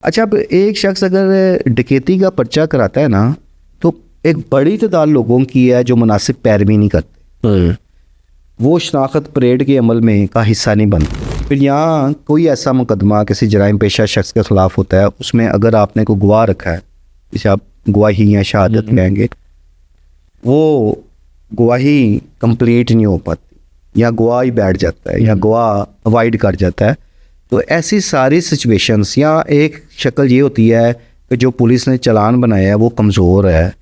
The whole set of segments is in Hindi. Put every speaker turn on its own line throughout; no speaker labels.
अच्छा, अब एक शख्स अगर डकैती का पर्चा कराता है ना, तो एक बड़ी तादाद लोगों की है जो मुनासिब पैरवी नहीं करते, वो शनाख्त परेड के अमल में का हिस्सा नहीं बनते। फिर यहाँ कोई ऐसा मुकदमा किसी जराइम पेशा शख्स के ख़िलाफ़ होता है, उसमें अगर आपने को गवाह रखा है, जिसे आप गवाही या शहादत कहेंगे, वो गवाही कंप्लीट नहीं हो पाती या गवाह ही बैठ जाता है या गवाह अवॉइड कर जाता है, तो ऐसी सारी सिचुएशंस या एक शक्ल ये होती है कि जो पुलिस ने चालान बनाया है वो कमज़ोर है,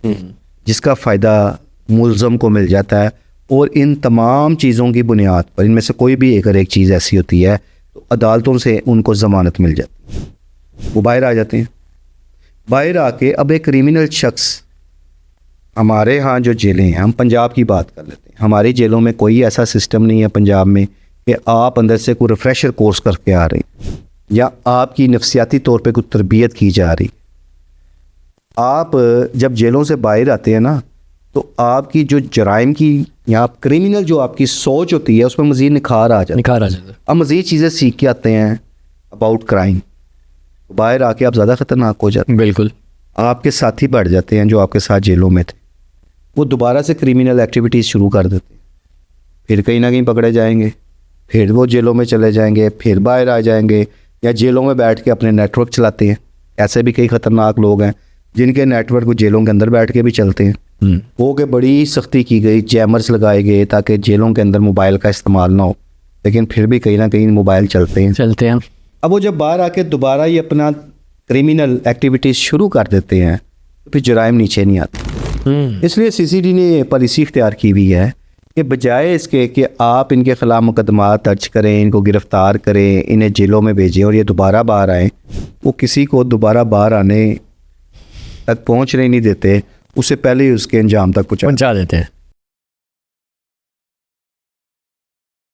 जिसका फ़ायदा मुल्ज़म को मिल जाता है, और इन तमाम चीज़ों की बुनियाद पर इनमें से कोई भी अगर एक चीज़ ऐसी होती है तो अदालतों से उनको ज़मानत मिल जाती है, वो बाहर आ जाते हैं। बाहर आके अब एक क्रिमिनल शख्स, हमारे यहाँ जो जेलें हैं, हम पंजाब की बात कर लेते हैं, हमारी जेलों में कोई ऐसा सिस्टम नहीं है पंजाब में कि आप अंदर से कोई रिफ्रेशर कोर्स करके आ रहे हैं या आपकी नफसियाती तौर पे कुछ तरबियत की जा रही। आप जब जेलों से बाहर आते हैं ना, तो आपकी जो जराइम की या क्रिमिनल जो आपकी सोच होती है उसमें मज़ीद निखार आ जाता है। अब मज़ीद चीज़ें सीख के आते हैं अबाउट क्राइम, बाहर आके आप ज़्यादा ख़तरनाक हो जाते हैं।
बिल्कुल,
आपके साथी बढ़ जाते हैं जो आपके साथ जेलों में थे, वो दोबारा से क्रिमिनल एक्टिविटीज़ शुरू कर देते हैं, फिर कहीं ना कहीं पकड़े जाएंगे, फिर वो जेलों में चले जाएंगे, फिर बाहर आ जाएंगे, या जेलों में बैठ के अपने नेटवर्क चलाते हैं। ऐसे भी कई ख़तरनाक लोग हैं जिनके नेटवर्क को जेलों के अंदर बैठ के भी चलते हैं। वो के बड़ी सख्ती की गई, जैमर्स लगाए गए ताकि जेलों के अंदर मोबाइल का इस्तेमाल ना हो, लेकिन फिर भी कहीं ना कहीं मोबाइल चलते हैं। अब वो जब बाहर आके दोबारा ये अपना क्रिमिनल एक्टिविटीज़ शुरू कर देते हैं तो फिर जराइम नीचे नहीं आते। इसलिए CCD ने पॉलिसी इख्तियार की हुई है कि बजाय इसके कि आप इनके ख़िलाफ़ मुकदमा दर्ज करें, इनको गिरफ़्तार करें, इन्हें जेलों में भेजें और ये दोबारा बाहर आएँ, वो किसी को दोबारा बाहर आने तक पहुँचने नहीं देते, उससे पहले ही उसके अंजाम तक पहुँचा
देते हैं।